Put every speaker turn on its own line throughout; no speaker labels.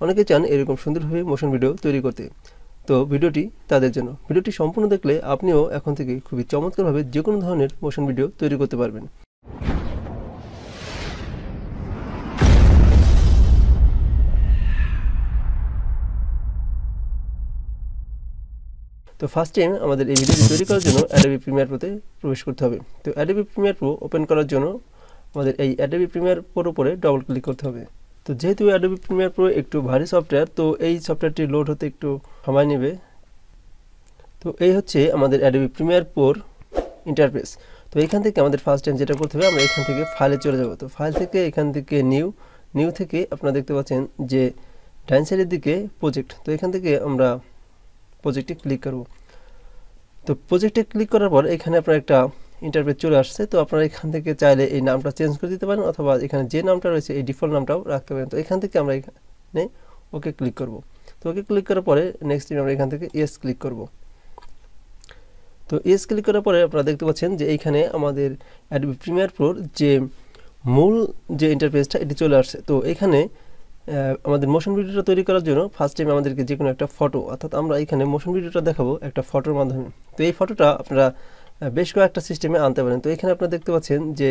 অনেকে চান এরকম সুন্দরভাবে মোশন ভিডিও তৈরি করতে, তো ভিডিওটি তাদের জন্য। ভিডিওটি সম্পূর্ণ দেখলে আপনিও এখন থেকে খুবই চমৎকারভাবে যে কোনো ধরনের মোশন ভিডিও তৈরি করতে পারবেন। তো ফার্স্ট টাইম আমাদের এই ভিডিওটি তৈরি করার জন্য অ্যাডোবি প্রিমিয়ার প্রোতে প্রবেশ করতে হবে। তো অ্যাডোবি প্রিমিয়ার প্রো ওপেন করার জন্য আমাদের এই অ্যাডোবি প্রিমিয়ার প্রোর উপরে ডবল ক্লিক করতে হবে। তো যেহেতু অ্যাডোবি প্রিমিয়ার প্রো একটু ভারী সফটওয়্যার, তো এই সফটওয়্যারটি লোড হতে একটু সময় নেবে। তো এই হচ্ছে আমাদের অ্যাডোবি প্রিমিয়ার প্রোর ইন্টারফেস। তো এখান থেকে আমাদের ফার্স্ট টাইম যেটা করতে হবে, আমরা এখান থেকে ফাইলে চলে যাব। তো ফাইল থেকে এখান থেকে নিউ থেকে আপনারা দেখতে পাচ্ছেন যে ডান সাইডের দিকে প্রজেক্ট। তো এখান থেকে আমরা প্রজেক্টে ক্লিক করব। তো প্রজেক্টে ক্লিক করার পর এখানে আপনার একটা ইন্টারফেস চলে আসছে। তো আপনারা এখান থেকে চাইলে এই নামটা চেঞ্জ করে দিতে পারেন, অথবা এখানে যে নামটা রয়েছে এই ডিফল্ট নামটাও রাখতে পারেন। তো এখান থেকে আমরা এখানে ওকে ক্লিক করব। তো ওকে ক্লিক করার পরে নেক্সট টাইম আমরা এখান থেকে ইয়েস ক্লিক করব। তো ইয়েস ক্লিক করার পরে আপনারা দেখতে পাচ্ছেন যে এইখানে আমাদের অ্যাডোবি প্রিমিয়ার প্রোর যে মূল যে ইন্টারফেসটা এটি চলে আসছে। তো এখানে আমাদের মোশন ভিডিওটা তৈরি করার জন্য ফার্স্ট টাইম আমাদেরকে যে কোনো একটা ফটো, অর্থাৎ আমরা এখানে মোশন ভিডিওটা দেখাবো একটা ফটোর মাধ্যমে। তো এই ফটোটা আপনারা বেশ কয়েকটা সিস্টেমে আনতে পারেন। তো এখানে আপনারা দেখতে পাচ্ছেন যে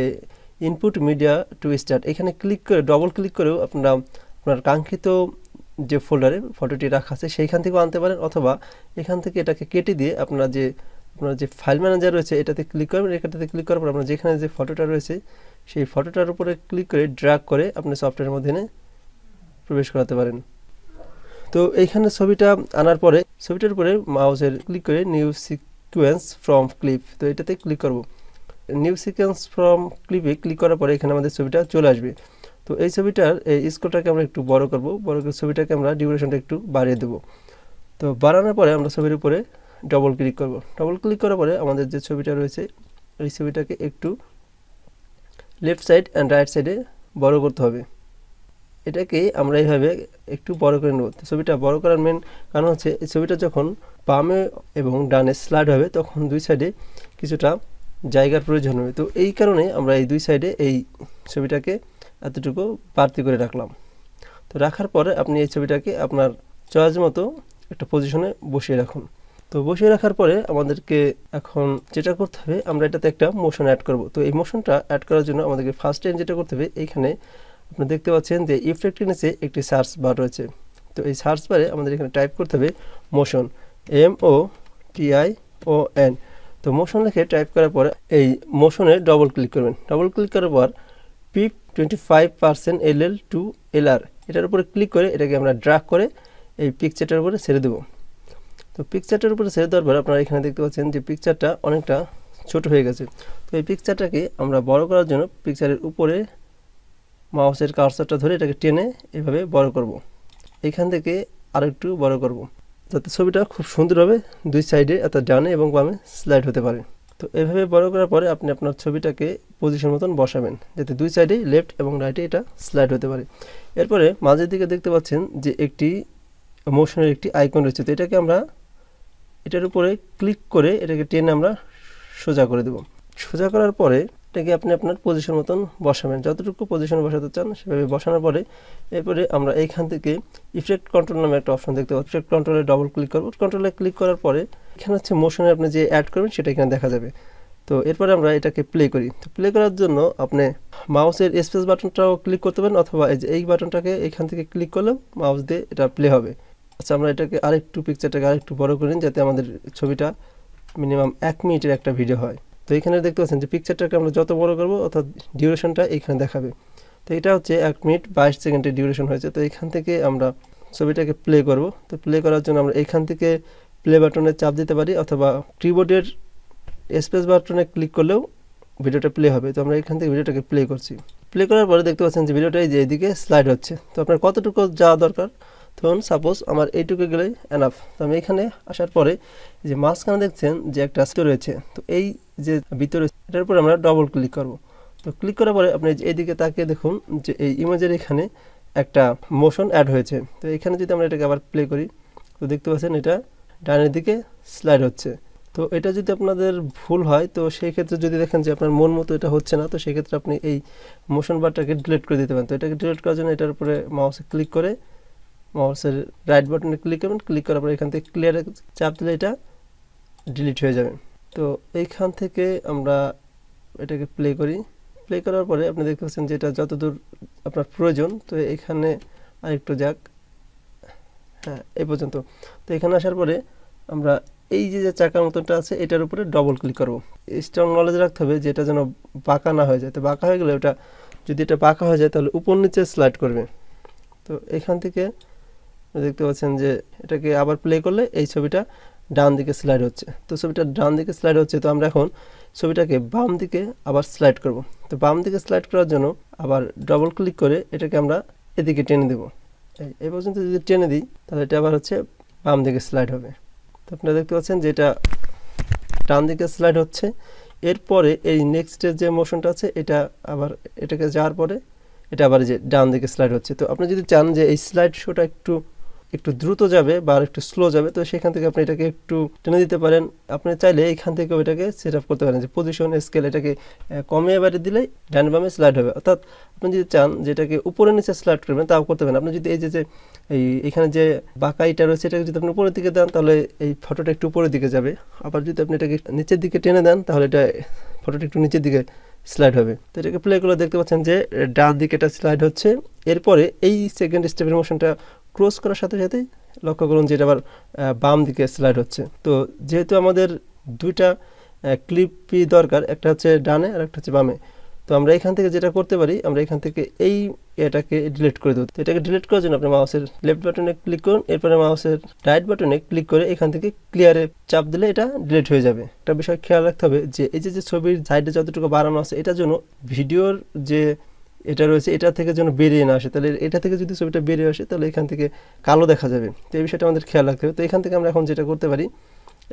ইনপুট মিডিয়া টু স্টার্ট, এখানে ক্লিক করে ডবল ক্লিক করেও আপনারা আপনার কাঙ্ক্ষিত যে ফোল্ডারে ফটোটি রাখা আছে সেইখান থেকেও আনতে পারেন, অথবা এখান থেকে এটাকে কেটে দিয়ে আপনার যে ফাইল ম্যানেজার রয়েছে এটাতে ক্লিক করবেন। এটাতে ক্লিক করার পর আপনার যেখানে যে ফটোটা রয়েছে সেই ফটোটার উপরে ক্লিক করে ড্র্যাগ করে আপনি সফটওয়্যারের মধ্যে প্রবেশ করাতে পারেন। তো এইখানে ছবিটা আনার পরে ছবিটার উপরে মাউসের ক্লিক করে নিউ সিকোয়েন্স ফ্রম ক্লিপ, তো এটাতে ক্লিক করব। নিউ সিকোয়েন্স ফ্রম ক্লিপে ক্লিক করার পরে এখানে আমাদের ছবিটা চলে আসবে। তো এই ছবিটার এই স্কোরটাকে আমরা একটু বড় করব, বড় করে ছবিটাকে আমরা ডিউরেশনটা একটু বাড়িয়ে দেব। তো বাড়ানোর পরে আমরা ছবির উপরে ডবল ক্লিক করব। ডবল ক্লিক করার পরে আমাদের যে ছবিটা রয়েছে এই ছবিটাকে একটু লেফট সাইড অ্যান্ড রাইট সাইডে বড় করতে হবে। এটাকে আমরা এইভাবে একটু বড় করে নেব। ছবিটা বড় করার মেন কারণ হচ্ছে এই ছবিটা যখন বামে এবং ডানে স্লাইড হবে তখন দুই সাইডে কিছুটা জায়গার প্রয়োজন হবে। তো এই কারণে আমরা এই দুই সাইডে এই ছবিটাকে এতটুকু বাড়তি করে রাখলাম। তো রাখার পরে আপনি এই ছবিটাকে আপনার চয়েস মতো একটা পজিশনে বসিয়ে রাখুন। তো বসিয়ে রাখার পরে আমাদেরকে এখন যেটা করতে হবে, আমরা এটাতে একটা মোশন অ্যাড করব। তো এই মোশনটা অ্যাড করার জন্য আমাদেরকে ফার্স্ট টাইম যেটা করতে হবে, এইখানে আপনি দেখতে পাচ্ছেন যে ইফেক্টের নিচে একটি সার্চ বার রয়েছে। তো এই সার্চ বারে আমাদের এখানে টাইপ করতে হবে মোশন, MOTION। তো মোশন লিখে টাইপ করার পর এই মোশনে ডবল ক্লিক করবেন। ডবল ক্লিক করার পর পিপ 25% LL to LR এটার উপরে ক্লিক করে এটাকে আমরা ড্র্যাগ করে এই পিকচারটার উপরে ছেড়ে দেব। তো পিকচারটার উপরে ছেড়ে দেওয়ার পর আপনারা এখানে দেখতে পাচ্ছেন যে পিকচারটা অনেকটা ছোট হয়ে গেছে। তো এই পিকচারটাকে আমরা বড় করার জন্য পিকচারের উপরে মাউসের কার্সারটা ধরে এটাকে টেনে এভাবে বড় করব। এখান থেকে আরেকটু বড় করব যাতে ছবিটা খুব সুন্দরভাবে দুই সাইডে অর্থাৎ ডানে এবং বামে স্লাইড হতে পারে। তো এভাবে বড় করার পরে আপনি আপনার ছবিটাকে পজিশন মতন বসাবেন যাতে দুই সাইডে লেফট এবং রাইটে এটা স্লাইড হতে পারে। এরপরে মাঝের দিকে দেখতে পাচ্ছেন যে একটি মোশনের একটি আইকন রয়েছে। তো এটাকে আমরা এটার উপরে ক্লিক করে এটাকে টেনে আমরা সোজা করে দেব। সোজা করার পরে এটাকে আপনি আপনার পজিশন মতন বসাবেন, যতটুকু পজিশনে বসাতে চান সেভাবে বসানোর পরে এরপরে আমরা এইখান থেকে ইফেক্ট কন্ট্রোল নামে একটা অপশন দেখতে পাচ্ছি। ইফেক্ট কন্ট্রোলে ডবল ক্লিক করব। কন্ট্রোলে ক্লিক করার পরে এখানে হচ্ছে মোশনে আপনি যে অ্যাড করবেন সেটা এখানে দেখা যাবে। তো এরপরে আমরা এটাকে প্লে করি। তো প্লে করার জন্য আপনি মাউসের স্পেস বাটনটাও ক্লিক করতে পারেন, অথবা এই বাটনটাকে এখান থেকে ক্লিক করলেও মাউস দিয়ে এটা প্লে হবে। আচ্ছা, আমরা এটাকে আরেকটু পিকচারটাকে আরেকটু বড় করে নিন যাতে আমাদের ছবিটা মিনিমাম 1 মিনিটের একটা ভিডিও হয়। তো এখানে দেখতে পাচ্ছেন যে পিকচারটাকে আমরা যত বড় করব অর্থাৎ ডিউরেশনটা এখানে দেখাবে। তো এটা হচ্ছে 1 মিনিট 22 সেকেন্ডের ডিউরেশন হয়েছে। তো এখান থেকে আমরা ছবিটাকে প্লে করব। তো প্লে করার জন্য আমরা এখান থেকে প্লে বাটনে চাপ দিতে পারি, অথবা কিবোর্ডের স্পেস বাটনে ক্লিক করলেও ভিডিওটা প্লে হবে। তো আমরা এখান থেকে ভিডিওটাকে প্লে করছি। প্লে করার পরে দেখতে পাচ্ছেন যে ভিডিওটা এই যে এদিকে স্লাইড হচ্ছে। তো আপনার কতটুকু যাওয়া দরকার, ধরুন সাপোজ আমার এইটুকু গেলেই এনাফ। তো আমি এখানে আসার পরে যে মাঝখানে দেখছেন যে একটা স্টোর রয়েছে, তো এই যে ভিতরে এটার উপরে আমরা ডবল ক্লিক করব। তো ক্লিক করার পরে আপনি এইদিকে তাকিয়ে দেখুন যে এই ইমেজের এখানে একটা মোশন অ্যাড হয়েছে। তো এখানে যদি আমরা এটাকে আবার প্লে করি তো দেখতে পাচ্ছেন এটা ডানের দিকে স্লাইড হচ্ছে। তো এটা যদি আপনাদের ভুল হয় তো সেই ক্ষেত্রে যদি দেখেন যে আপনার মন মতো এটা হচ্ছে না, তো সেই ক্ষেত্রে আপনি এই মোশন বারটাকে ডিলিট করে দিতে পারেন। তো এটাকে ডিলিট করার জন্য এটার উপরে মাউসে ক্লিক করে মাউসের রাইট বাটনে ক্লিক করবেন, ক্লিক করার পরে এখান থেকে ক্লিয়ারে চাপ দিলে এটা ডিলিট হয়ে যাবে। তো এইখান থেকে আমরা এটাকে প্লে করি, প্লে করার পরে আপনি দেখতে পাচ্ছেন যে এটা যতদূর আপনার প্রয়োজন, তো এখানে আরেকটু যাক, হ্যাঁ এই পর্যন্ত। তো এখানে আসার পরে আমরা এই যে চাকার মতনটা আছে এটার উপরে ডবল ক্লিক করব। স্ট্রং নলেজ রাখতে হবে যে এটা যেন বাঁকা না হয়ে যায়। তো বাঁকা হয়ে গেলে ওটা যদি এটা বাঁকা হয়ে যায় তাহলে উপর নিচে স্লাইড করবে। তো এখান থেকে দেখতে পাচ্ছেন যে এটাকে আবার প্লে করলে এই ছবিটা ডান দিকে স্লাইড হচ্ছে। তো ছবিটা ডান দিকে স্লাইড হচ্ছে, তো আমরা এখন ছবিটাকে বাম দিকে আবার স্লাইড করব। তো বাম দিকে স্লাইড করার জন্য আবার ডবল ক্লিক করে এটাকে আমরা এদিকে টেনে দেব। এই পর্যন্ত যদি টেনে দিই তাহলে এটা আবার হচ্ছে বাম দিকে স্লাইড হবে। তো আপনারা দেখতে পাচ্ছেন যে এটা ডান দিকে স্লাইড হচ্ছে। এরপরে এই নেক্সটের যে মোশনটা আছে এটা আবার এটাকে যাওয়ার পরে এটা আবার যে ডান দিকে স্লাইড হচ্ছে। তো আপনি যদি চান যে এই স্লাইড শোটা একটু দ্রুত যাবে বা একটু স্লো যাবে, তো সেখান থেকে আপনি এটাকে একটু টেনে দিতে পারেন। আপনি চাইলে এইখান থেকে এটাকে সেট আপ করতে পারেন যে পজিশন স্কেল এটাকে কমিয়ে বাড়িয়ে দিলেই ডান বামে স্লাইড হবে। অর্থাৎ আপনি যদি চান যে এটাকে উপরে নিচে স্লাইড করবেন তাও করতে পারেন। আপনি যদি এই যে এখানে যে বাঁকা ইটা রয়েছে এটাকে যদি আপনি উপরের দিকে দেন তাহলে এই ফটোটা একটু উপরের দিকে যাবে। আবার যদি আপনি এটাকে নিচের দিকে টেনে দেন তাহলে এটা ফটোটা একটু নিচের দিকে স্লাইড হবে। তো এটাকে প্লে করে দেখতে পাচ্ছেন যে ডান দিকে এটা স্লাইড হচ্ছে। এরপরে এই সেকেন্ড স্টেপের মোশনটা ক্রস করার সাথে সাথে লক্ষ্য করুন যে এটা আবার বাম দিকে স্লাইড হচ্ছে। তো যেহেতু আমাদের দুইটা ক্লিপই দরকার, একটা হচ্ছে ডানে আর একটা হচ্ছে বামে, তো আমরা এখান থেকে যেটা করতে পারি আমরা এখান থেকে এই এটাকে ডিলিট করে দেবো। তো এটাকে ডিলিট করার জন্য আপনি মাউসের লেফট বাটনে ক্লিক করুন, এরপরে মাউসের রাইট বাটনে ক্লিক করে এখান থেকে ক্লিয়ারে চাপ দিলে এটা ডিলিট হয়ে যাবে। একটা বিষয় খেয়াল রাখতে হবে যে এই যে ছবির সাইডে যতটুকু বাড়ানো আছে এটার জন্য ভিডিওর যে এটা রয়েছে এটা থেকে যেন বেরিয়ে না আসে, তাহলে এটা থেকে যদি ছবিটা বেরিয়ে আসে তাহলে এখান থেকে কালো দেখা যাবে। তো এই বিষয়টা আমাদের খেয়াল রাখতে হবে। তো এখান থেকে আমরা এখন যেটা করতে পারি,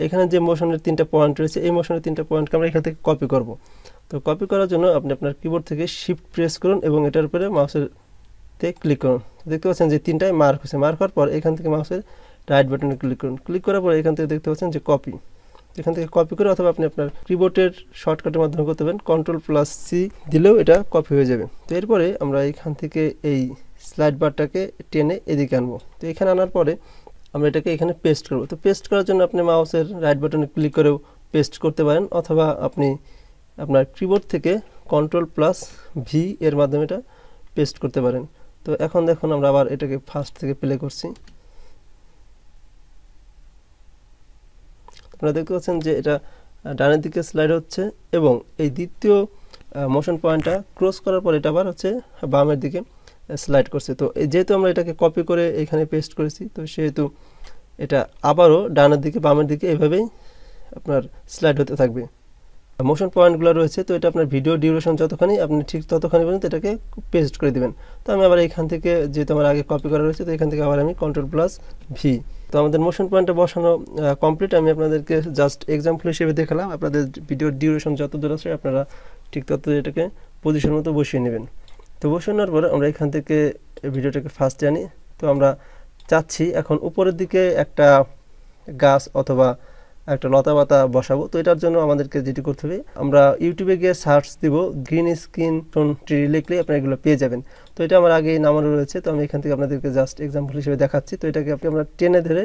এখানে যে মোশনের 3টা পয়েন্ট রয়েছে এই মোশনের 3টা পয়েন্টকে আমরা এখান থেকে কপি করব। তো কপি করার জন্য আপনি আপনার কিবোর্ড থেকে শিফট প্রেস করুন এবং এটার উপরে মাউসের তে ক্লিক করুন। দেখতে পাচ্ছেন যে 3টায় মার্ক হয়েছে। মার্ক হওয়ার পর এখান থেকে মাউসের রাইট বাটনে ক্লিক করুন। ক্লিক করার পর এখান থেকে দেখতে পাচ্ছেন যে কপি, এখান থেকে কপি করে অথবা আপনি আপনার কিবোর্ডের শর্টকাটের মাধ্যমে করতে পারেন, Ctrl+C দিলেও এটা কপি হয়ে যাবে। তো এরপরে আমরা এখান থেকে এই স্লাইড বারটাকে টেনে এদিকে আনবো। তো এখানে আনার পরে আমরা এটাকে এখানে পেস্ট করব। তো পেস্ট করার জন্য আপনি মাউসের রাইট বাটনে ক্লিক করেও পেস্ট করতে পারেন অথবা আপনি আপনার কিবোর্ড থেকে Ctrl+V এর মাধ্যমে এটা পেস্ট করতে পারেন। তো এখন দেখুন আমরা আবার এটাকে ফার্স্ট থেকে প্লে করছি। আপনারা দেখতে পাচ্ছেন যে এটা ডানের দিকে স্লাইড হচ্ছে এবং এই দ্বিতীয় মোশন পয়েন্টটা ক্রস করার পর এটা আবার হচ্ছে বামের দিকে স্লাইড করছে। তো যেহেতু আমরা এটাকে কপি করে এখানে পেস্ট করেছি, তো সেহেতু এটা আবারও ডানের দিকে বামের দিকে এভাবেই আপনার স্লাইড হতে থাকবে। মোশন পয়েন্টগুলো রয়েছে, তো এটা আপনার ভিডিও ডিউরেশন যতখানি আপনি ঠিক ততখানি পর্যন্ত এটাকে পেস্ট করে দিবেন। তো আমি আবার এখান থেকে যেহেতু আমার আগে কপি করা রয়েছে তো এখান থেকে আবার আমি Ctrl+V। তো আমাদের মোশন পয়েন্টটা বসানো কমপ্লিট। আমি আপনাদেরকে জাস্ট এক্সাম্পল হিসেবে দেখালাম। আপনাদের ভিডিওর ডিউরেশন যত দূর আছে আপনারা ঠিক তত এটাকে পজিশন মতো বসিয়ে নেবেন। তো বসিয়ে নেওয়ার পরে আমরা এখান থেকে ভিডিওটাকে ফার্স্টে আনি। তো আমরা চাচ্ছি এখন উপরের দিকে একটা গাছ অথবা একটা লতা পাতা বসাবো। তো এটার জন্য আমাদেরকে যেটি করতে হবে, আমরা ইউটিউবে গিয়ে সার্চ দিব গ্রিন স্ক্রিন ট্রি লিখলে আপনারা এগুলো পেয়ে যাবেন। তো এটা আমার আগেই নামানো রয়েছে, তো আমি এখান থেকে আপনাদেরকে জাস্ট এক্সাম্পল হিসেবে দেখাচ্ছি। তো এটাকে আমরা টেনে ধরে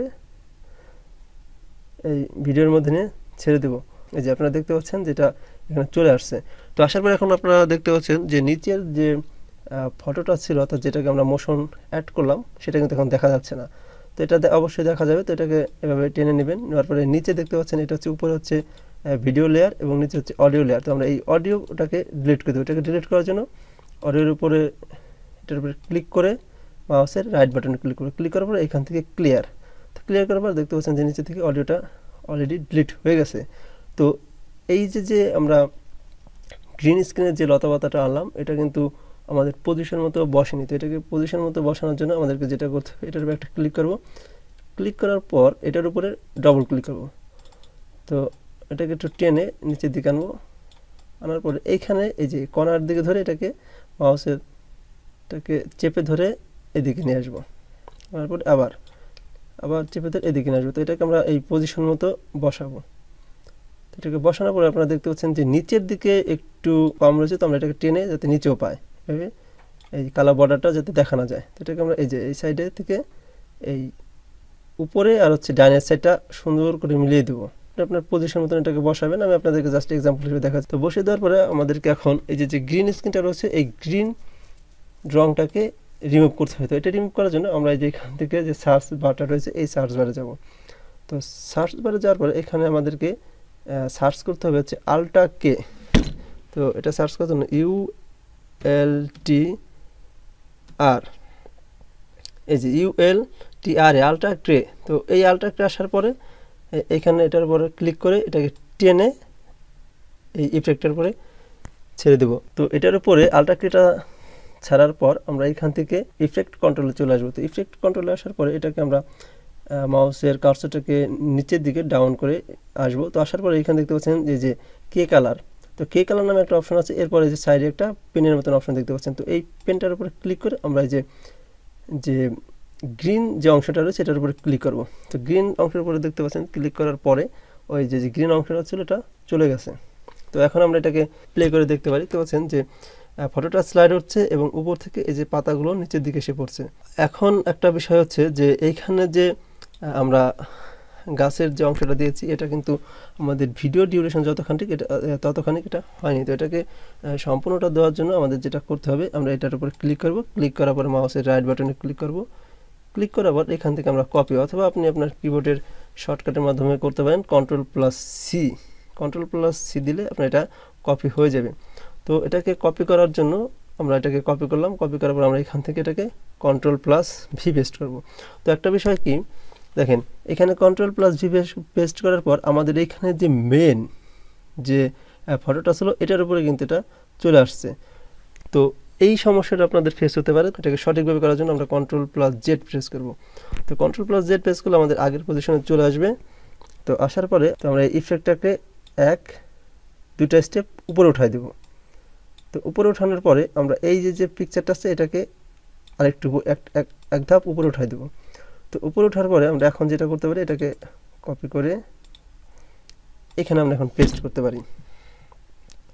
এই ভিডিওর মধ্যে নিয়ে ছেড়ে দেবো। এই যে আপনারা দেখতে পাচ্ছেন যেটা এখানে চলে আসছে। তো আসার পর এখন আপনারা দেখতে পাচ্ছেন যে নিচের যে ফটোটা ছিল অর্থাৎ যেটাকে আমরা মোশন অ্যাড করলাম সেটা কিন্তু এখন দেখা যাচ্ছে না। তো এটা অবশ্যই দেখা যাবে। তো এটাকে এভাবে টেনে নেবেন, নেওয়ার পরে নিচে দেখতে পাচ্ছেন এটা হচ্ছে উপরে হচ্ছে ভিডিও লেয়ার এবং নিচে হচ্ছে অডিও লেয়ার। তো আমরা এই অডিওটাকে ডিলিট করে দেবো। এটাকে ডিলিট করার জন্য অডিওর উপরে এটার উপরে ক্লিক করে মাউসের রাইট বাটনে ক্লিক করে ক্লিক করার পরে এখান থেকে ক্লিয়ার। তো ক্লিয়ার করার পর দেখতে পাচ্ছেন যে নিচে থেকে অডিওটা অলরেডি ডিলিট হয়ে গেছে। তো এই যে আমরা গ্রিন স্ক্রিনের যে লতা পাতাটা আনলাম এটা কিন্তু আমাদের পজিশন মতো বসেনি। তো এটাকে পজিশন মতো বসানোর জন্য আমাদেরকে যেটা করতে হবে, এটার উপরে একটা ক্লিক করব। ক্লিক করার পর এটার উপরে ডবল ক্লিক করব। তো এটাকে একটু টেনে নিচের দিকে আনবো। আনার পরে এইখানে এই যে কর্নার দিকে ধরে এটাকে মাউসের এটাকে চেপে ধরে এদিকে নিয়ে আসবো। আনার পরে আবার চেপে ধরে এদিকে নিয়ে আসবো। তো এটাকে আমরা এই পজিশন মতো বসাবো। তো এটাকে বসানোর পরে আপনারা দেখতে পাচ্ছেন যে নিচের দিকে একটু কম রয়েছে, তো আমরা এটাকে টেনে যাতে নিচেও পাই, এভাবে এই কালার বর্ডারটা যাতে দেখা না যায়। তো এটাকে আমরা এই যে এই সাইডে থেকে এই উপরে আর হচ্ছে ডাইনের সাইডটা সুন্দর করে মিলিয়ে দেবো। আপনার পজিশন মতন এটাকে বসাবেন, আমি আপনাদেরকে জাস্ট এক্সাম্পল হিসেবে দেখাচ্ছি। তো বসিয়ে দেওয়ার পরে আমাদেরকে এখন এই যে গ্রিন স্ক্রিনটা রয়েছে এই গ্রিন রংটাকে রিমুভ করতে হবে। তো এটা রিমুভ করার জন্য আমরা এই যে এখান থেকে যে সার্চ বারটা রয়েছে এই সার্চ বারে যাব। তো সার্চ বারে যাওয়ার পরে এখানে আমাদেরকে সার্চ করতে হবে হচ্ছে আল্ট্রা কে। তো এটা সার্চ করার জন্য ULTR, এই যে ULTR আল্ট্রা ট্রে। তো এই আল্ট্রা ট্রে আসার পরে এখানে এটার উপরে ক্লিক করে এটাকে টেনে এই ইফেক্টের উপরে ছেড়ে দেব। তো এটার উপরে আল্ট্রা ট্রেটা ছাড়ার পর আমরা এখান থেকে ইফেক্ট কন্ট্রোলে চলে আসবো। তো ইফেক্ট কন্ট্রোলে আসার পরে এটাকে আমরা মাউসের কার্সরটাকে নিচের দিকে ডাউন করে আসবো। তো আসার পরে এখানে দেখতে পাচ্ছেন যে কে কালার। তো কে কালার নামে একটা অপশন আছে, এরপরে যে সাইডে একটা পেনের মতন অপশন দেখতে পাচ্ছেন। তো এই পেনটার উপরে ক্লিক করে আমরা যে গ্রিন যে অংশটা রয়েছে এটার উপরে ক্লিক করব। তো গ্রিন অংশের উপরে দেখতে পাচ্ছেন ক্লিক করার পরে ওই যে গ্রিন অংশটা ছিল এটা চলে গেছে। তো এখন আমরা এটাকে প্লে করে দেখতে পারি। দেখতে পাচ্ছেন যে ফটোটা স্লাইড হচ্ছে এবং উপর থেকে এই যে পাতাগুলো নিচের দিকে এসে পড়ছে। এখন একটা বিষয় হচ্ছে যে এইখানে যে আমরা গাছের যে অংশটা দিয়েছি এটা কিন্তু আমাদের ভিডিও ডিউরেশন যতখানি এটা হয়নি। তো এটাকে সম্পূর্ণটা দেওয়ার জন্য আমাদের যেটা করতে হবে, আমরা এটার উপরে ক্লিক করব। ক্লিক করার পরে মাউসের রাইট বাটনে ক্লিক করব। ক্লিক করার পর এখান থেকে আমরা কপি, অথবা আপনি আপনার কিবোর্ডের শর্টকাটের মাধ্যমে করতে পারেন Ctrl+C দিলে আপনার এটা কপি হয়ে যাবে। তো এটাকে কপি করার জন্য আমরা এটাকে কপি করলাম। কপি করার পর আমরা এখান থেকে এটাকে Ctrl+V পেস্ট করব। তো একটা বিষয় কি দেখেন, এখানে Ctrl+V পেস্ট করার পর আমাদের এইখানে যে মেন যে ফটোটা ছিল এটার উপরে কিন্তু এটা চলে আসছে। তো এই সমস্যাটা আপনাদের ফেস হতে পারে। এটাকে সঠিকভাবে করার জন্য আমরা Ctrl+Z প্রেস করব। তো Ctrl+Z প্রেস করলে আমাদের আগের পজিশনে চলে আসবে। তো আসার পরে তো আমরা এই ইফেক্টটাকে দুইটা স্টেপ উপরে উঠাই দেব। তো উপরে উঠানোর পরে আমরা এই যে পিকচারটা আছে এটাকে আরেকটু এক ধাপ উপরে উঠাই দেব। তো উপরে ওঠার পরে আমরা এখন যেটা করতে পারি, এটাকে কপি করে এখানে আমরা এখন পেস্ট করতে পারি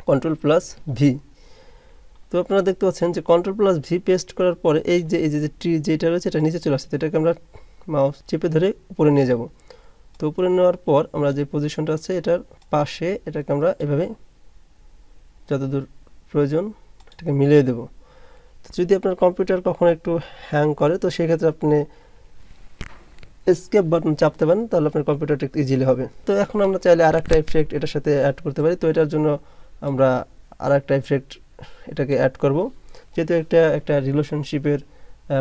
Ctrl+V। তো আপনারা দেখতে পাচ্ছেন যে Ctrl+V পেস্ট করার পরে এই যে ট্রি যেটা রয়েছে এটা নিচে চলে আসছে। তো এটাকে আমরা মাউস চেপে ধরে উপরে নিয়ে যাব। তো উপরে নেওয়ার পর আমরা যে পজিশনটা আছে এটার পাশে এটাকে আমরা এভাবে যতদূর প্রয়োজন এটাকে মিলিয়ে দেব। তো যদি আপনার কম্পিউটার কখনো একটু হ্যাং করে তো সেক্ষেত্রে আপনি এসকেপ বাটন চাপতে পারেন, তাহলে আপনার কম্পিউটারটা একটু ইজিলি হবে। তো এখন আমরা চাইলে আরেকটা ইফেক্ট এটার সাথে অ্যাড করতে পারি। তো এটার জন্য আমরা আরেকটা ইফেক্ট এটাকে অ্যাড করব। যেহেতু একটা রিলেশনশিপের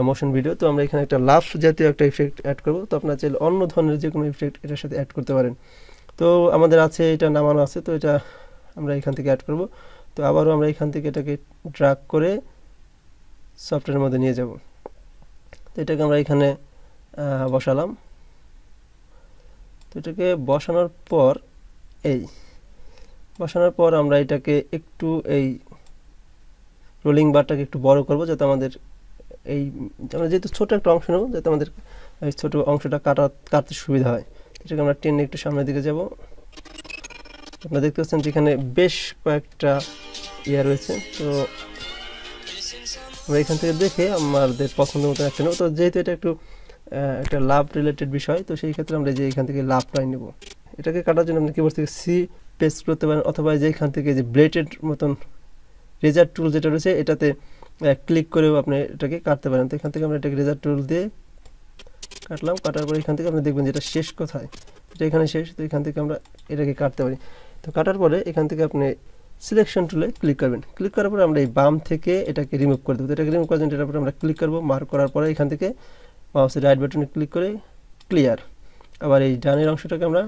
মোশন ভিডিও, তো আমরা এখানে একটা লাফ জাতীয় একটা ইফেক্ট অ্যাড করব। তো আপনারা চাইলে অন্য ধরনের যে কোনো ইফেক্ট এটার সাথে অ্যাড করতে পারেন। তো আমাদের আছে এটা নামানো আছে, তো এটা আমরা এখান থেকে অ্যাড করব। তো আবারও আমরা এখান থেকে এটাকে ড্র্যাগ করে সফটওয়্যারের মধ্যে নিয়ে যাব। তো এটাকে আমরা এখানে বসালাম। তো এটাকে বসানোর পর আমরা এটাকে একটু এই রোলিং বারটাকে একটু বড় করব, যাতে আমাদের আমরা যেহেতু ছোট একটা অংশ নেব, যাতে আমাদের এই ছোট অংশটা কাটতে সুবিধা হয়। এটাকে আমরা টেনে একটু সামনের দিকে যাব। আপনারা দেখতে পাচ্ছেন যেখানে বেশ কয়েকটা রয়েছে। তো আমরা এখান থেকে দেখে আমাদের পছন্দ মতো একটা নেব। তো যেহেতু এটা একটা লাভ রিলেটেড বিষয়, তো সেই ক্ষেত্রে আমরা এখান থেকে লাভটাই নেব। এটাকে কাটার জন্য আপনি কিবোর্ড থেকে সি পেস্ট করতে পারেন, অথবা এখান থেকে যে ব্লেডের মতন রেজার টুল যেটা রয়েছে এটাতে ক্লিক করেও আপনি এটাকে কাটতে পারেন। তো এখান থেকে আমরা এটাকে রেজার টুল দিয়ে কাটলাম। কাটার পরে এখান থেকে আপনি দেখবেন যেটা শেষ কোথায়, এটা এখানে শেষ। তো এখান থেকে আমরা এটাকে কাটতে পারি। তো কাটার পরে এখান থেকে আপনি সিলেকশন টুলে ক্লিক করবেন। ক্লিক করার পরে আমরা এই বাম থেকে এটাকে রিমুভ করে দেবো। এটাকে রিমুভ করার জন্য এটার উপরে আমরা ক্লিক করবো। মার্ক করার পরে এখান থেকে মাউসের রাইট বাটনে ক্লিক করে ক্লিয়ার। আবার এই ডানের অংশটাকে আমরা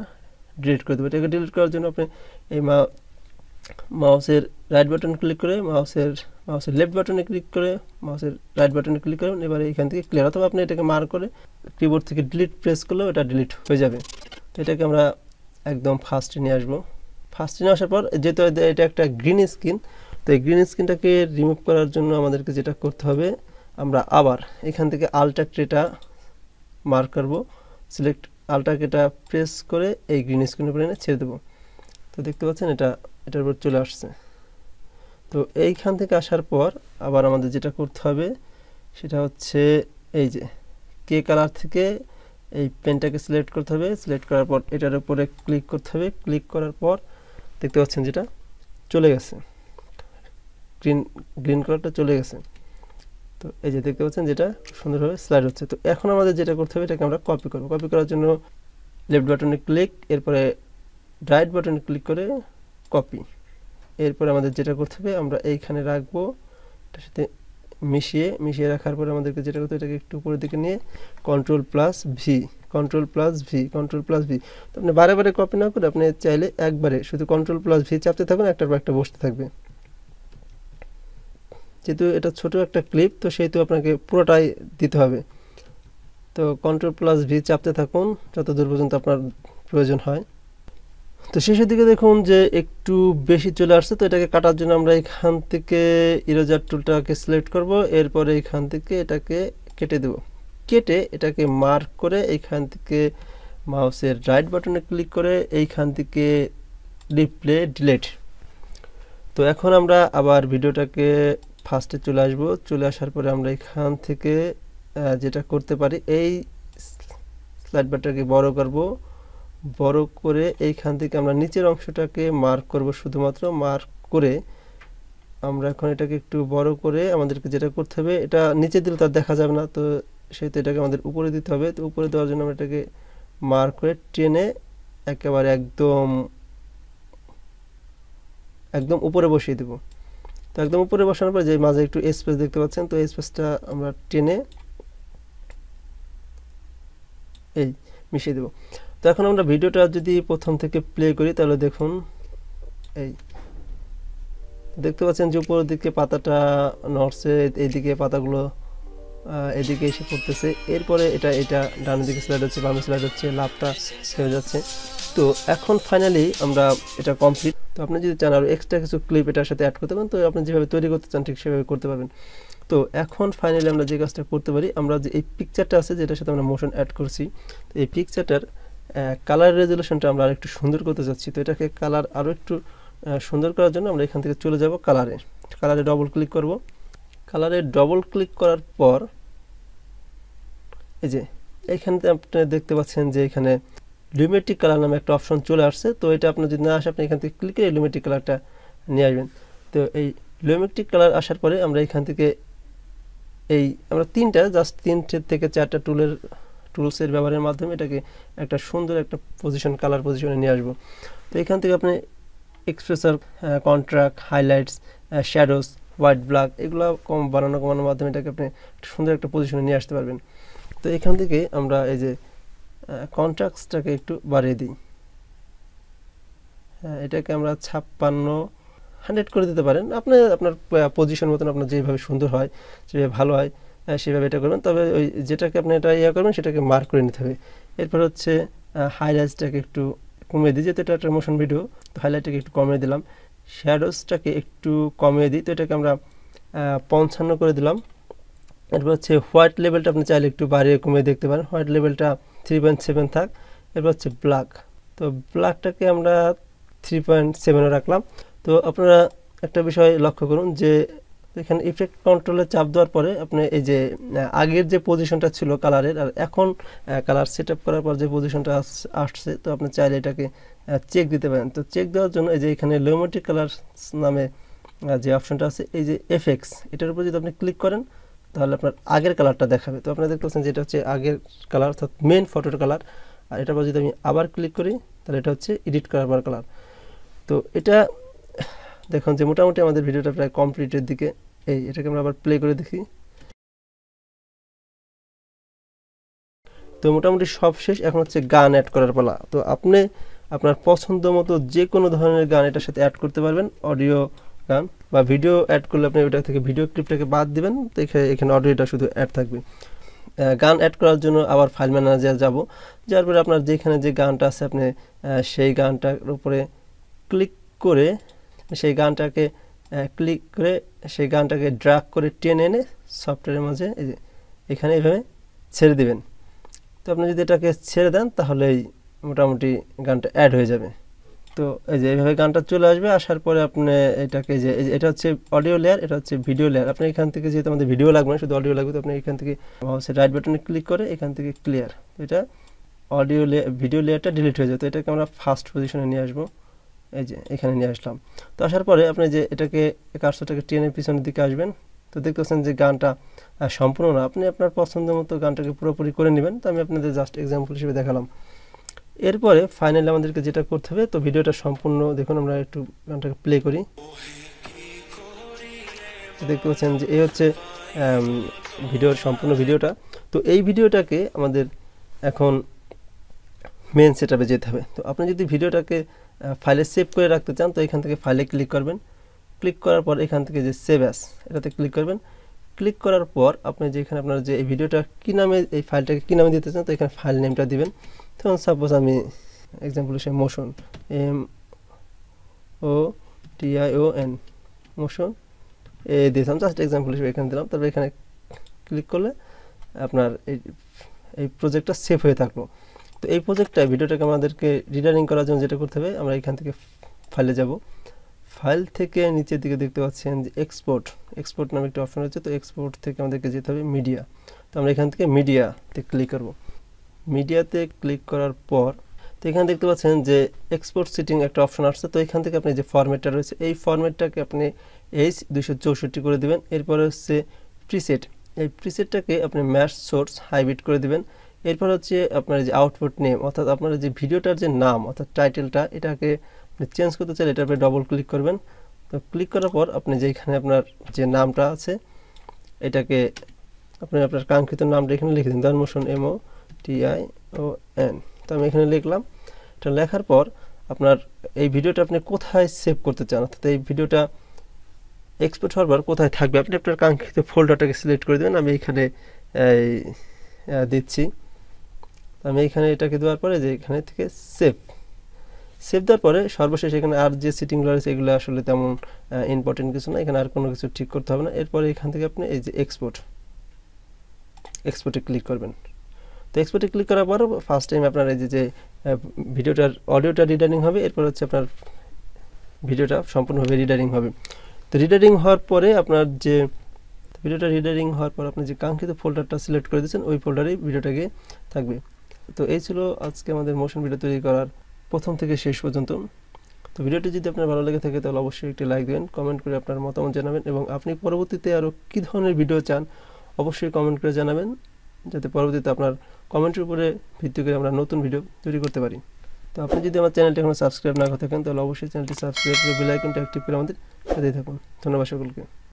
ডিলিট করে দেবো। এটাকে ডিলিট করার জন্য আপনি এই মাউসের রাইট বাটন ক্লিক করে মাউসের লেফট বাটনে ক্লিক করে মাউসের রাইট বাটনে ক্লিক করবেন। এবারে এখান থেকে ক্লিয়ার, অথবা আপনি এটাকে মার্ক করে কিবোর্ড থেকে ডিলিট প্রেস করলেও এটা ডিলিট হয়ে যাবে। তো এটাকে আমরা একদম ফার্স্টে নিয়ে আসবো। ফার্স্টে নিয়ে আসার পর যেহেতু এটা একটা গ্রিন স্ক্রিন, তো এই গ্রিন স্ক্রিনটাকে রিমুভ করার জন্য আমাদেরকে যেটা করতে হবে, আমরা আবার এখান থেকে আল্ট্রা ট্রেটা মার্ক করবো। সিলেক্ট আল্ট্রা ট্রেটা প্রেস করে এই গ্রিন স্ক্রিনের উপরে এনে ছেড়ে দেবো। তো দেখতে পাচ্ছেন এটার উপর চলে আসছে। তো এইখান থেকে আসার পর আবার আমাদের যেটা করতে হবে সেটা হচ্ছে এই যে কে কালার থেকে এই পেনটাকে সিলেক্ট করতে হবে। সিলেক্ট করার পর এটার উপরে ক্লিক করতে হবে। ক্লিক করার পর দেখতে পাচ্ছেন যেটা চলে গেছে, গ্রিন কালারটা চলে গেছে। তো এই যে দেখতে পাচ্ছেন যেটা সুন্দরভাবে স্লাইড হচ্ছে। তো এখন আমাদের যেটা করতে হবে এটাকে আমরা কপি করব। কপি করার জন্য লেফট বাটনে ক্লিক, এরপরে রাইট বাটনে ক্লিক করে কপি। এরপরে আমাদের যেটা করতে হবে আমরা এইখানে রাখবো, এটার সাথে মিশিয়ে রাখার পরে আমাদেরকে যেটা করতে হবে এটাকে একটু উপরের দিকে নিয়ে কন্ট্রোল প্লাস ভি। তো আপনি বারে বারে কপি না করে আপনি চাইলে একবারে শুধু কন্ট্রোল প্লাস ভি চাপতে থাকুন, একটার পর একটা বসতে থাকবে। যেহেতু এটা ছোট একটা ক্লিপ তো সেহেতু আপনাকে পুরোটাই দিতে হবে। তো কন্ট্রোল প্লাস ভি চাপতে থাকুন যতদূর পর্যন্ত আপনার প্রয়োজন হয়। তো শেষের দিকে দেখুন যে একটু বেশি চলে আসছে। তো এটাকে কাটার জন্য আমরা এখান থেকে ইরেজার টুলটাকে সিলেক্ট করব। এরপরে এখান থেকে এটাকে কেটে দেব। কেটে এটাকে মার্ক করে এইখান থেকে মাউসের রাইট বাটনে ক্লিক করে এইখান থেকে রিপ্লে ডিলিট। তো এখন আমরা আবার ভিডিওটাকে ফার্স্টে চলে আসব। চলে আসার পরে আমরা এখান থেকে যেটা করতে পারি এই স্লাইড বারটাকে বড় করব। বড় করে এইখান থেকে আমরা নিচের অংশটাকে মার্ক করব, শুধুমাত্র মার্ক করে আমরা এখন এটাকে একটু বড় করে আমাদেরকে যেটা করতে হবে, এটা নিচে দিলে তো আর দেখা যাবে না, তো সেহেতু এটাকে আমাদের উপরে দিতে হবে। তো উপরে দেওয়ার জন্য আমরা এটাকে মার্ক করে টেনে একেবারে একদম উপরে বসিয়ে দেব। তো একদম উপরে বসানোর পর যে মাঝে একটু স্পেস দেখতে পাচ্ছেন, তো স্পেসটা আমরা টেনে এই মিশিয়ে দেব। তো এখন আমরা ভিডিওটা যদি প্রথম থেকে প্লে করি তাহলে দেখুন এই দেখতে পাচ্ছেন যে উপরের দিকে পাতাটা নড়ছে, এইদিকে পাতাগুলো এদিকে এসে পড়তেছে। এরপরে এটা ডান দিকে স্লাইড হচ্ছে, বামে স্লাইড হচ্ছে, লাভটা হয়ে যাচ্ছে। তো এখন ফাইনালি আমরা এটা কমপ্লিট। তো আপনি যদি চান আরও এক্সট্রা কিছু ক্লিপ এটার সাথে অ্যাড করতে পারেন, তো আপনি যেভাবে তৈরি করতে চান ঠিক সেভাবে করতে পারবেন। তো এখন ফাইনালি আমরা যে কাজটা করতে পারি, আমরা যে এই পিকচারটা আছে যেটার সাথে আমরা মোশন অ্যাড করছি, তো এই পিকচারটার কালার রেজলিউশনটা আমরা আরেকটু সুন্দর করতে চাচ্ছি। তো এটাকে কালার আরও একটু সুন্দর করার জন্য আমরা এখান থেকে চলে যাব কালারে ডবল ক্লিক করব। কালারে ডবল ক্লিক করার পর এই যে এইখানে আপনি দেখতে পাচ্ছেন যে এখানে লুমেট্রিক কালার নামে একটা অপশন চলে আসছে। তো এটা আপনার যদি না আসে আপনি এখান থেকে ক্লিক করে লুমেট্রিক কালারটা নিয়ে আসবেন। তো এই লুমেট্রিক কালার আসার পরে আমরা এখান থেকে আমরা তিনটে থেকে চারটা টুলসের ব্যবহারের মাধ্যমে এটাকে একটা সুন্দর একটা কালার পজিশনে নিয়ে আসবো। তো এখান থেকে আপনি exposure, contrast, highlights, shadows, white black এগুলো কমানোর মাধ্যমে এটাকে আপনি সুন্দর একটা পজিশনে নিয়ে আসতে পারবেন। তো এখান থেকে আমরা এই যে কন্ট্রাস্টটাকে একটু বাড়িয়ে দিই। এটাকে আমরা 56-100 করে দিতে পারেন। আপনার পজিশন মতন আপনার যেভাবে সুন্দর হয়, যেভাবে ভালো হয় সেভাবে এটা করবেন। তবে ওই যেটাকে আপনি এটা করবেন সেটাকে মার্ক করে নিতে হবে। এরপর হচ্ছে হাইলাইটসটাকে একটু কমিয়ে দিই, যেহেতু এটা একটা মোশন ভিডিও, তো হাইলাইটটাকে একটু কমিয়ে দিলাম। শ্যাডোজটাকে একটু কমিয়ে দিই, তো এটাকে আমরা 55 করে দিলাম। এরপর হচ্ছে হোয়াইট লেভেলটা আপনি চাইলে একটু বাড়িয়ে কমিয়ে দেখতে পারেন, হোয়াইট লেভেলটা 3.7 থাক। এরপর হচ্ছে ব্ল্যাক, তো ব্ল্যাকটাকে আমরা 3.7 রাখলাম। তো আপনারা একটা বিষয় লক্ষ্য করুন যে এখানে ইফেক্ট কন্ট্রোলে চাপ দেওয়ার পরে আপনি এই যে আগের যে পজিশনটা ছিল কালারের আর এখন কালার সেট আপ করার পর যে পজিশনটা আসছে, তো আপনি চাইলে এটাকে চেক দিতে পারেন। তো চেক দেওয়ার জন্য এই যে এখানে লুমেট্রিক কালার নামে যে অপশনটা আছে, এই যে এফএক্স, এটার উপর যদি আপনি ক্লিক করেন তাহলে আপনার আগের কালারটা দেখাবে। তো আপনারা দেখতে পাচ্ছেন যে এটা হচ্ছে আগের কালার, অর্থাৎ মেন ফটোর কালার। আর এটার পর যদি আমি আবার ক্লিক করি তাহলে এটা হচ্ছে এডিট করার পর কালার। তো এটা দেখুন যে মোটামুটি আমাদের ভিডিওটা প্রায় কমপ্লিটের দিকে। এটাকে আমরা আবার প্লে করে দেখি। তো মোটামুটি সব শেষ, এখন হচ্ছে গান অ্যাড করার পালা। তো আপনি আপনার পছন্দ মতো যে কোনো ধরনের গান এটার সাথে অ্যাড করতে পারবেন, অডিও গান বা ভিডিও অ্যাড করলে আপনি ওটা থেকে ভিডিও ক্লিপটাকে বাদ দিবেন, তো এখানে অডিওটা শুধু অ্যাড থাকবে। গান অ্যাড করার জন্য আবার ফাইল ম্যানেজার যাব, যার পরে আপনার যেখানে যে গানটা আছে আপনি সেই গানটার উপরে ক্লিক করে সেই গানটাকে ড্র্যাগ করে টেনে এনে সফটওয়্যারের মাঝে এই যে এখানে এইভাবে ছেড়ে দিবেন। তো আপনি যদি এটাকে ছেড়ে দেন তাহলেই মোটামুটি গানটা অ্যাড হয়ে যাবে। তো এই যে এইভাবে গানটা চলে আসবে, আসার পরে আপনি এটাকে যে এটা হচ্ছে অডিও লেয়ার, এটা হচ্ছে ভিডিও লেয়ার। আপনি এখান থেকে যেহেতু আমাদের ভিডিও লাগবে না, শুধু অডিও লাগবে, তো আপনি এখান থেকে মাউসের রাইট বাটনে ক্লিক করে এখান থেকে ক্লিয়ার, এটা অডিও লেয়ার ভিডিও লেয়ারটা ডিলিট হয়ে যেত। এটাকে আমরা ফার্স্ট পজিশনে নিয়ে আসবো, এই যে এখানে নিয়ে আসলাম। তো আসার পরে আপনি যে এটাকে কার্সরটাকে টেনে পিছনের দিকে আসবেন, তো দেখতে পাচ্ছেন যে গানটা সম্পূর্ণ না, আপনি আপনার পছন্দ মতো গানটাকে পুরোপুরি করে নেবেন। তো আমি আপনাদের জাস্ট এক্সাম্পল হিসেবে দেখালাম। এরপরে ফাইনালি আমাদেরকে যেটা করতে হবে, তো ভিডিওটা সম্পূর্ণ দেখুন, আমরা একটু গানটাকে প্লে করি। দেখতে পাচ্ছেন যে এই হচ্ছে ভিডিওর সম্পূর্ণ ভিডিওটা। তো এই ভিডিওটাকে আমাদের এখন মেন সেটআপে যেতে হবে। তো আপনি যদি ভিডিওটাকে ফাইলে সেভ করে রাখতে চান, তো এখান থেকে ফাইলে ক্লিক করবেন। ক্লিক করার পর এখান থেকে যে সেভ অ্যাস, এটাতে ক্লিক করবেন। ক্লিক করার পর আপনি যে এখানে আপনার যে এই ভিডিওটা কী নামে, এই ফাইলটাকে কী নামে দিতে চান, তো এখানে ফাইল নেমটা দিবেন। তখন সাপোজ আমি এক্সাম্পল হিসেবে মোশন, MOTION মোশন দিয়েছিলাম, জাস্ট এক্সাম্পল হিসেবে এখানে দিলাম। তারপর এখানে ক্লিক করলে আপনার এই প্রজেক্টটা সেভ হয়ে থাকলো। তো এই প্রজেক্টটা ভিডিওটাকে আমাদেরকে রিডারিং করার জন্য যেটা করতে হবে, আমরা এখান থেকে ফাইলে যাব। ফাইল থেকে নিচের দিকে দেখতে পাচ্ছেন যে এক্সপোর্ট নামে একটা অপশন রয়েছে। তো এক্সপোর্ট থেকে আমাদেরকে যেতে হবে মিডিয়া। তো আমরা এখান থেকে মিডিয়াতে ক্লিক করব। মিডিয়াতে ক্লিক করার পর তো এখানে দেখতে পাচ্ছেন যে এক্সপোর্ট সেটিং একটা অপশন আসছে। তো এখান থেকে আপনি যে ফরম্যাটটা রয়েছে, এই ফরম্যাটটাকে আপনি H264 করে দেবেন। এরপরে হচ্ছে প্রিসেট, এই প্রিসেটটাকে আপনি ম্যাশ সোর্স হাইব্রিড করে দেবেন। এরপর হচ্ছে আপনার যে আউটপুট নেম, অর্থাৎ আপনার যে ভিডিওটার যে নাম অর্থাৎ টাইটেলটা, এটাকে আপনি চেঞ্জ করতে চাইলে এটার উপরে ডবল ক্লিক করবেন। তো ক্লিক করার পর আপনি যে এখানে আপনার যে নামটা আছে, এটাকে আপনি আপনার কাঙ্ক্ষিত নামটা এখানে লিখে দিন, মোশন MOTION। তো আমি এখানে লিখলাম। এটা লেখার পর আপনার এই ভিডিওটা আপনি কোথায় সেভ করতে চান, অর্থাৎ এই ভিডিওটা এক্সপোর্ট হওয়ার পর কোথায় থাকবে, আপনি আপনার কাঙ্ক্ষিত ফোল্ডারটাকে সিলেক্ট করে দেবেন। আমি এখানে দিচ্ছি। আমি এখানে এটাকে দেওয়ার পরে যে এখানে থেকে সেভ দেওয়ার পরে সর্বশেষ এখানে আর যে সেটিংগুলো রয়েছে এগুলো আসলে তেমন ইম্পর্টেন্ট কিছু না, এখানে আর কোনো কিছু ঠিক করতে হবে না। এরপরে এখান থেকে আপনি এই যে এক্সপোর্টে ক্লিক করবেন। তো এক্সপোর্টে ক্লিক করার পর ফার্স্ট টাইম আপনার এই যে ভিডিওটার অডিওটা রিডারিং হবে, এরপর হচ্ছে আপনার ভিডিওটা সম্পূর্ণভাবে রিডারিং হবে। তো রিডারিং হওয়ার পরে আপনার যে ভিডিওটা রিডারিং হওয়ার পর আপনি যে কাঙ্ক্ষিত ফোল্ডারটা সিলেক্ট করে দিয়েছেন, ওই ফোল্ডারেই ভিডিওটাকে থাকবে। তো এই ছিল আজকে আমাদের মোশন ভিডিও তৈরি করার প্রথম থেকে শেষ পর্যন্ত। তো ভিডিওটি যদি আপনার ভালো লেগে থাকে তাহলে অবশ্যই একটি লাইক দেবেন, কমেন্ট করে আপনার মতামত জানাবেন, এবং আপনি পরবর্তীতে আরও কী ধরনের ভিডিও চান অবশ্যই কমেন্ট করে জানাবেন, যাতে পরবর্তীতে আপনার কমেন্টের উপরে ভিত্তি করে আমরা নতুন ভিডিও তৈরি করতে পারি। তো আপনি যদি আমার চ্যানেলটি এখনও সাবস্ক্রাইব না করে থাকেন তাহলে অবশ্যই চ্যানেলটি সাবস্ক্রাইব করে বেল আইকনটা অ্যাক্টিভ করে আমাদের সাথেই থাকুন। ধন্যবাদ সকলকে।